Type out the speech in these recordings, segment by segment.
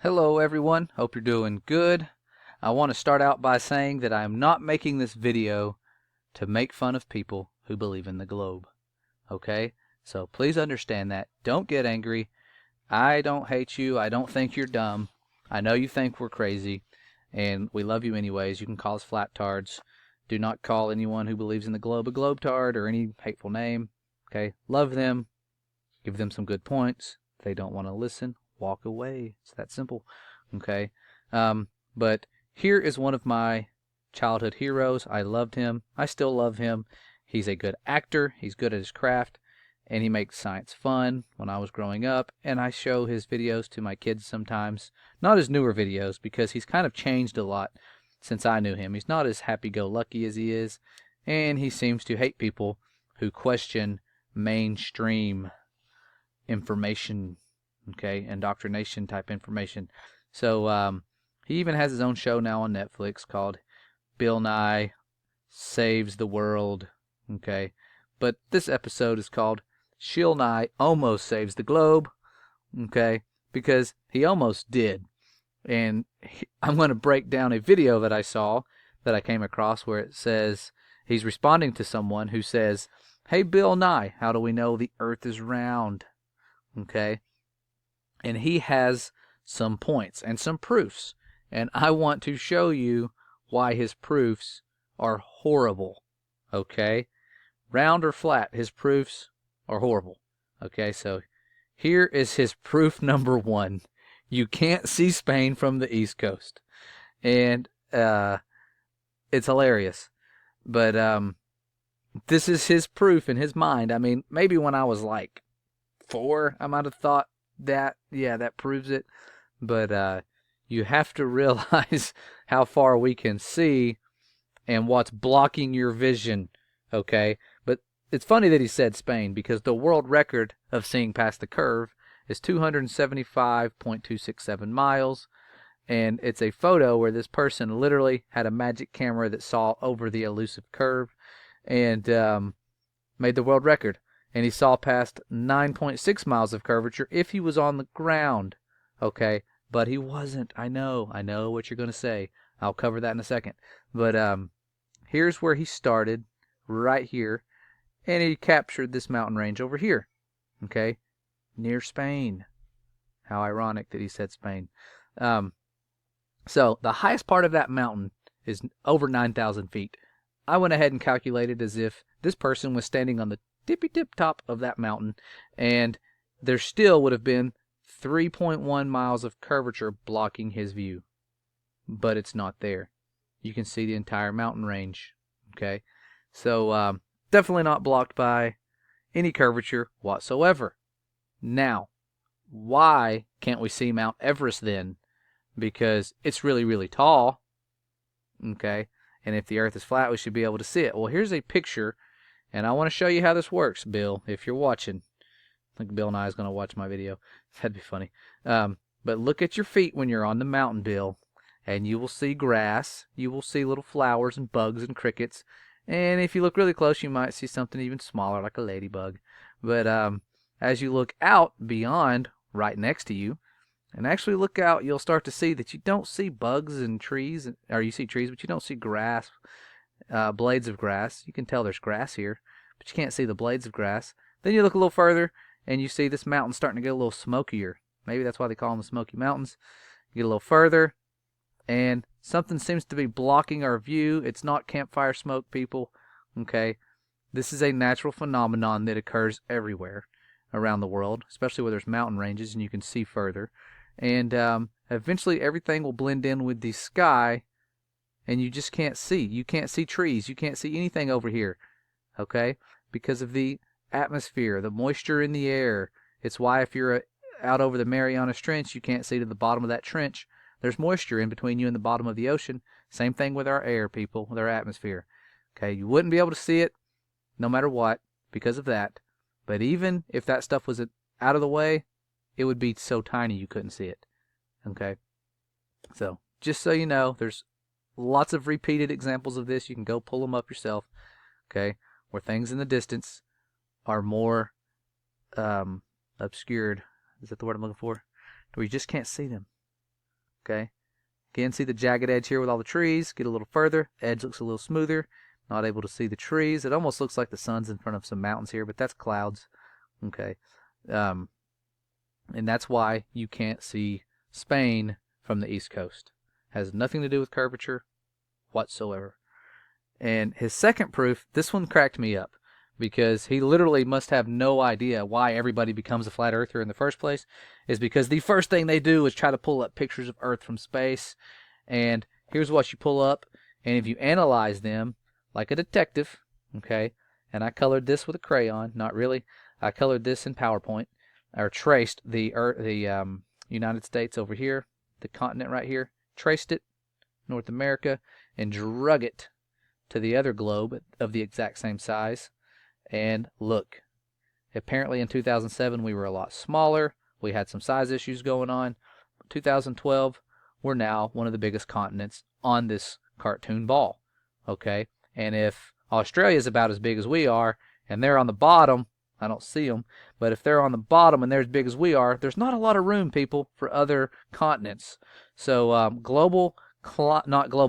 Hello everyone, hope you're doing good. I want to start out by saying that I am not making this video to make fun of people who believe in the globe. Okay? So please understand that. Don't get angry. I don't hate you. I don't think you're dumb. I know you think we're crazy, and we love you anyways. You can call us flat-tards. Do not call anyone who believes in the globe a globe-tard or any hateful name. Okay? Love them. Give them some good points. If they don't want to listen, walk away. It's that simple. Okay? But here is one of my childhood heroes. I loved him. I still love him. He's a good actor. He's good at his craft. And he makes science fun when I was growing up. And I show his videos to my kids sometimes. Not his newer videos, because he's kind of changed a lot since I knew him. He's not as happy-go-lucky as he is. And he seems to hate people who question mainstream information, okay, indoctrination type information. So he even has his own show now on Netflix called Bill Nye Saves the World, okay. But this episode is called Shill Nye Almost Saves the Globe, okay, because he almost did. And I'm going to break down a video that I saw, that I came across, where it says he's responding to someone who says, "Hey Bill Nye, how do we know the earth is round?" Okay? And he has some points and some proofs. And I want to show you why his proofs are horrible. Okay? Round or flat, his proofs are horrible. Okay, so here is his proof number one. You can't see Spain from the East Coast. And it's hilarious. But this is his proof in his mind. I mean, maybe when I was like 4, I might have thought that, yeah, that proves it. But you have to realize how far we can see and what's blocking your vision, okay? But it's funny that he said Spain, because the world record of seeing past the curve is 275.267 miles. And it's a photo where this person literally had a magic camera that saw over the elusive curve and made the world record. And he saw past 9.6 miles of curvature if he was on the ground. Okay, but he wasn't. I know what you're going to say. I'll cover that in a second. But here's where he started, right here. And he captured this mountain range over here. Okay, near Spain. How ironic that he said Spain. So the highest part of that mountain is over 9,000 feet. I went ahead and calculated as if this person was standing on the tippy-tip top of that mountain, and there still would have been 3.1 miles of curvature blocking his view. But it's not there. You can see the entire mountain range. Okay? So definitely not blocked by any curvature whatsoever. Now, why can't we see Mount Everest then? Because it's really, really tall. Okay? And if the earth is flat, we should be able to see it. Well, here's a picture, and I want to show you how this works, Bill, if you're watching. I think Bill Nye is going to watch my video. That'd be funny. But look at your feet when you're on the mountain, Bill, and you will see grass. You will see little flowers and bugs and crickets. And if you look really close, you might see something even smaller, like a ladybug. But as you look out beyond, right next to you, and actually look out, you'll start to see that you don't see bugs and trees, or you see trees, but you don't see grass, blades of grass. You can tell there's grass here, but you can't see the blades of grass. Then you look a little further, and you see this mountain starting to get a little smokier. Maybe that's why they call them the Smoky Mountains. You get a little further, and something seems to be blocking our view. It's not campfire smoke, people. Okay? This is a natural phenomenon that occurs everywhere around the world, especially where there's mountain ranges and you can see further. And eventually everything will blend in with the sky, and you just can't see. You can't see trees. You can't see anything over here, okay? Because of the atmosphere, the moisture in the air. It's why if you're out over the Marianas Trench, you can't see to the bottom of that trench. There's moisture in between you and the bottom of the ocean. Same thing with our air, people, with our atmosphere. Okay, you wouldn't be able to see it no matter what because of that. But even if that stuff was out of the way, it would be so tiny you couldn't see it. Okay? So, just so you know, there's lots of repeated examples of this. You can go pull them up yourself. Okay? Where things in the distance are more obscured. Is that the word I'm looking for? Where you just can't see them. Okay. Again, see the jagged edge here with all the trees. Get a little further. Edge looks a little smoother. Not able to see the trees. It almost looks like the sun's in front of some mountains here, but that's clouds. Okay. And that's why you can't see Spain from the East Coast. Has nothing to do with curvature whatsoever. And his second proof, this one cracked me up, because he literally must have no idea why everybody becomes a flat earther in the first place, is because the first thing they do is try to pull up pictures of Earth from space. And here's what you pull up, and if you analyze them like a detective, okay, and I colored this with a crayon, not really, I colored this in PowerPoint, or traced the United States over here, the continent right here, traced it, North America, and drug it to the other globe of the exact same size. And look, apparently in 2007 we were a lot smaller. We had some size issues going on. 2012, we're now one of the biggest continents on this cartoon ball. Okay, and if Australia is about as big as we are, and they're on the bottom, I don't see them, but if they're on the bottom and they're as big as we are, there's not a lot of room, people, for other continents. So not global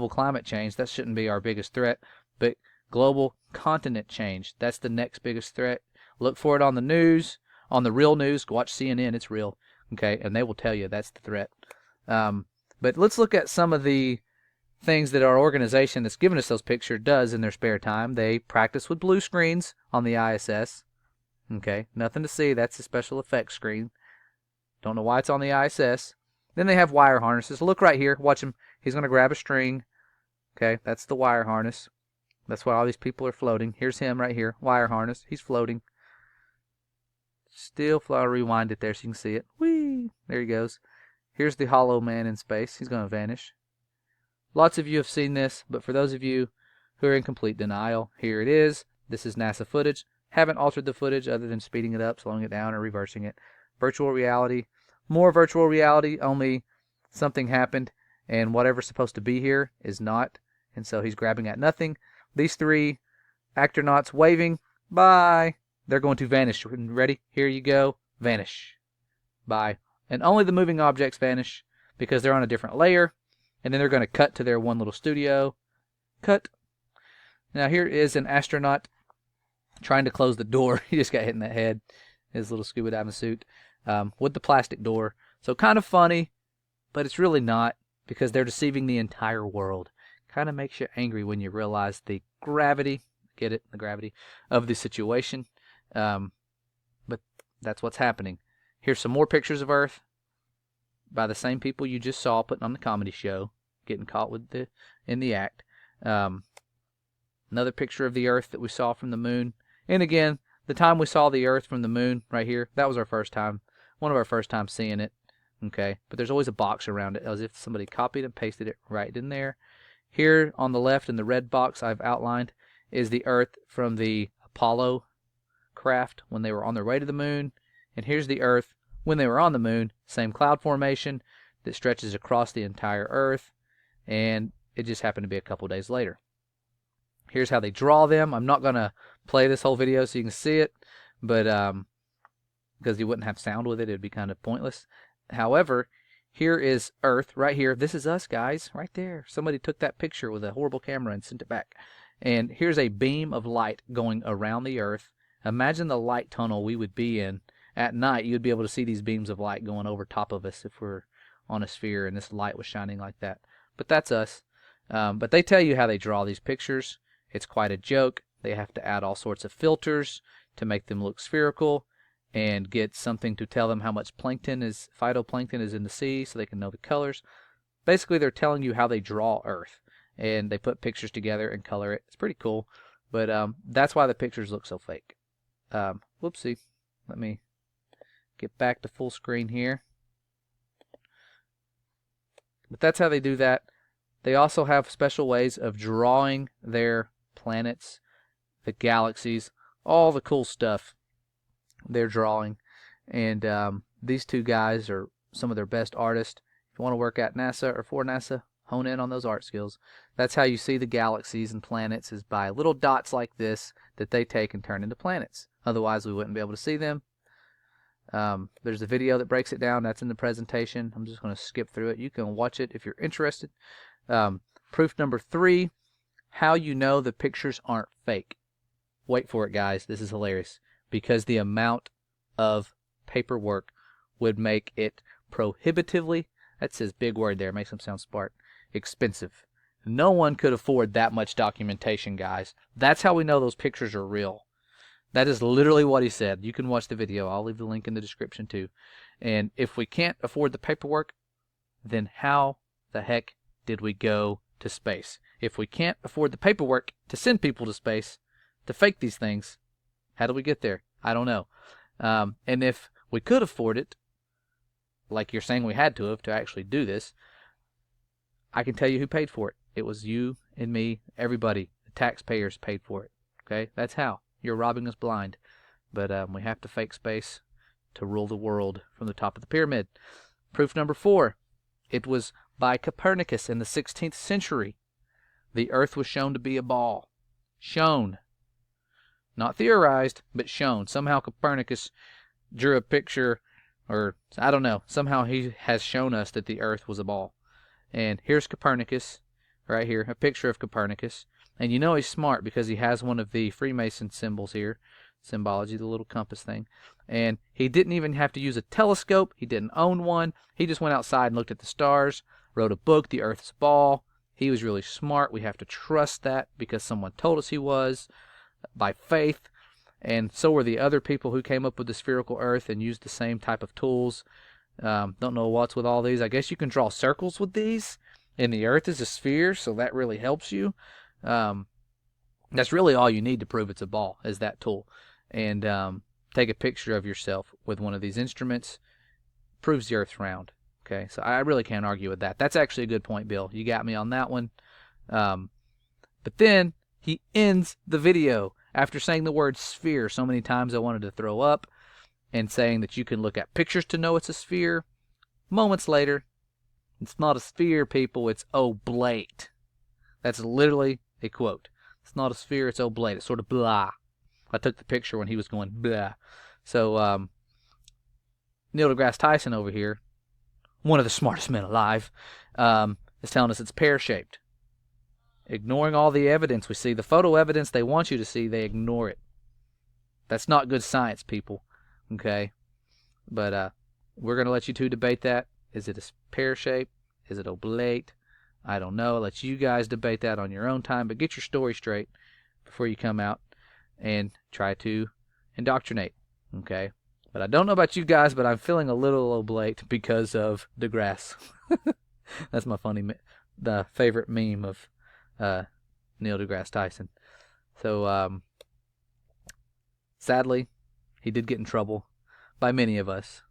climate change, that shouldn't be our biggest threat, but global continent change, that's the next biggest threat. Look for it on the news, on the real news. Watch CNN, it's real, okay, and they will tell you that's the threat. But let's look at some of the things that our organization that's given us those pictures does in their spare time. They practice with blue screens on the ISS. Okay, nothing to see, that's a special effects screen. Don't know why it's on the ISS. Then they have wire harnesses. Look right here, watch him. He's going to grab a string. Okay, that's the wire harness. That's why all these people are floating. Here's him right here, wire harness. He's floating. Still flow. Rewind it there so you can see it. Whee! There he goes. Here's the hollow man in space. He's going to vanish. Lots of you have seen this, but for those of you who are in complete denial, here it is. This is NASA footage. Haven't altered the footage other than speeding it up, slowing it down, or reversing it. Virtual reality. More virtual reality, only something happened, and whatever's supposed to be here is not. And so he's grabbing at nothing. These three astronauts waving. Bye. They're going to vanish. Ready? Here you go. Vanish. Bye. And only the moving objects vanish because they're on a different layer. And then they're going to cut to their one little studio. Cut. Now here is an astronaut trying to close the door. He just got hit in the head. His little scuba diving suit with the plastic door. So kind of funny, but it's really not, because they're deceiving the entire world. Kind of makes you angry when you realize the gravity, get it, the gravity of the situation. But that's what's happening. Here's some more pictures of Earth by the same people you just saw putting on the comedy show, getting caught in the act. Another picture of the Earth that we saw from the moon. And again, the time we saw the Earth from the moon right here, that was our first time, one of our first times seeing it. Okay, but there's always a box around it, as if somebody copied and pasted it right in there. Here on the left in the red box I've outlined is the Earth from the Apollo craft when they were on their way to the moon. And here's the Earth when they were on the moon. Same cloud formation that stretches across the entire Earth. And it just happened to be a couple days later. Here's how they draw them. I'm not going to play this whole video so you can see it, but because you wouldn't have sound with it, it'd be kind of pointless. However, here is Earth right here. This is us, guys, right there. Somebody took that picture with a horrible camera and sent it back. And here's a beam of light going around the Earth. Imagine the light tunnel we would be in. At night, you'd be able to see these beams of light going over top of us if we're on a sphere and this light was shining like that. But that's us. But they tell you how they draw these pictures. It's quite a joke. They have to add all sorts of filters to make them look spherical and get something to tell them how much phytoplankton is in the sea so they can know the colors. Basically, they're telling you how they draw Earth. And they put pictures together and color it. It's pretty cool. But that's why the pictures look so fake. Whoopsie. Let me get back to full screen here. But that's how they do that. They also have special ways of drawing their planets, the galaxies, all the cool stuff they're drawing. And these two guys are some of their best artists. If you want to work at NASA or for NASA, hone in on those art skills. That's how you see the galaxies and planets, is by little dots like this that they take and turn into planets. Otherwise, we wouldn't be able to see them. There's a video that breaks it down. That's in the presentation. I'm just going to skip through it. You can watch it if you're interested. Proof number 3, how you know the pictures aren't fake. Wait for it, guys. This is hilarious. Because the amount of paperwork would make it prohibitively, that's his big word there, makes him sound smart, expensive. No one could afford that much documentation, guys. That's how we know those pictures are real. That is literally what he said. You can watch the video. I'll leave the link in the description too. And if we can't afford the paperwork, then how the heck did we go to space? If we can't afford the paperwork to send people to space to fake these things, how do we get there? I don't know. And if we could afford it, like you're saying we had to have to actually do this, I can tell you who paid for it. It was you and me, everybody. The taxpayers paid for it. Okay? That's how. You're robbing us blind. But we have to fake space to rule the world from the top of the pyramid. Proof number 4. It was by Copernicus in the 16th century. The Earth was shown to be a ball. Shown. Not theorized, but shown. Somehow Copernicus drew a picture, or I don't know. Somehow he has shown us that the Earth was a ball. And here's Copernicus, right here, a picture of Copernicus. And you know he's smart because he has one of the Freemason symbols here, symbology, the little compass thing. And he didn't even have to use a telescope. He didn't own one. He just went outside and looked at the stars, wrote a book, The Earth is a Ball. He was really smart. We have to trust that because someone told us he was, by faith. And so were the other people who came up with the spherical Earth and used the same type of tools. Don't know what's with all these. I guess you can draw circles with these. And the Earth is a sphere, so that really helps you. That's really all you need to prove it's a ball, is that tool. And take a picture of yourself with one of these instruments. Proves the Earth's round. Okay, so I really can't argue with that. That's actually a good point, Bill. You got me on that one. But then he ends the video after saying the word sphere so many times I wanted to throw up, and saying that you can look at pictures to know it's a sphere. Moments later, it's not a sphere, people, it's oblate. That's literally a quote. It's not a sphere, it's oblate. It's sort of blah. I took the picture when he was going blah. So, Neil deGrasse Tyson over here, one of the smartest men alive, is telling us it's pear-shaped. Ignoring all the evidence we see, the photo evidence they want you to see, they ignore it. That's not good science, people. Okay? But we're going to let you two debate that. Is it a pear-shaped? Is it oblate? I don't know. I'll let you guys debate that on your own time, but get your story straight before you come out and try to indoctrinate. Okay? But I don't know about you guys, but I'm feeling a little oblate because of DeGrasse. That's my the favorite meme of Neil deGrasse Tyson. So, sadly, he did get in trouble by many of us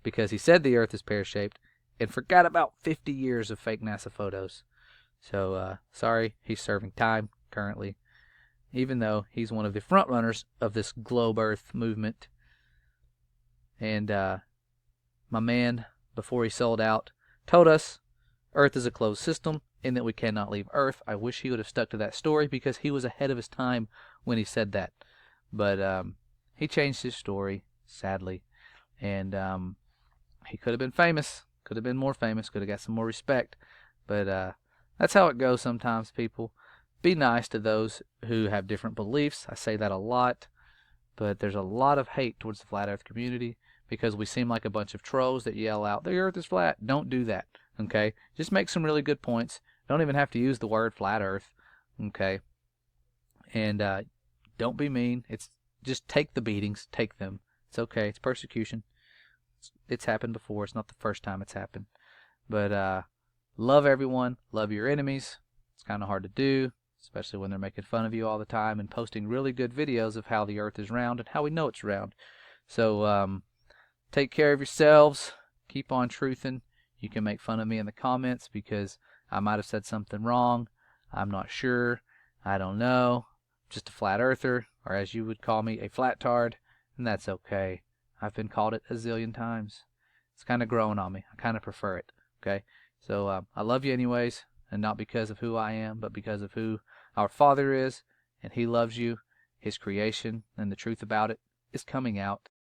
because he said the Earth is pear-shaped and forgot about 50 years of fake NASA photos. So, sorry, he's serving time currently, even though he's one of the front runners of this globe Earth movement. And my man, before he sold out, told us Earth is a closed system and that we cannot leave Earth. I wish he would have stuck to that story because he was ahead of his time when he said that. But he changed his story, sadly. And he could have been famous, could have been more famous, could have got some more respect. But that's how it goes sometimes, people. Be nice to those who have different beliefs. I say that a lot. But there's a lot of hate towards the Flat Earth community because we seem like a bunch of trolls that yell out, the Earth is flat. Don't do that, okay? Just make some really good points. Don't even have to use the word Flat Earth, okay? And don't be mean. Just take the beatings. Take them. It's okay. It's persecution. It's happened before. It's not the first time it's happened. But love everyone. Love your enemies. It's kind of hard to do, especially when they're making fun of you all the time and posting really good videos of how the Earth is round and how we know it's round. So take care of yourselves. Keep on truthing. You can make fun of me in the comments because I might have said something wrong. I'm not sure. I don't know. Just a flat earther, or as you would call me, a flat tard, and that's okay. I've been called it a zillion times. It's kind of growing on me. I kind of prefer it. Okay? So I love you anyways, and not because of who I am, but because of who our Father is, and He loves you. His creation and the truth about it is coming out.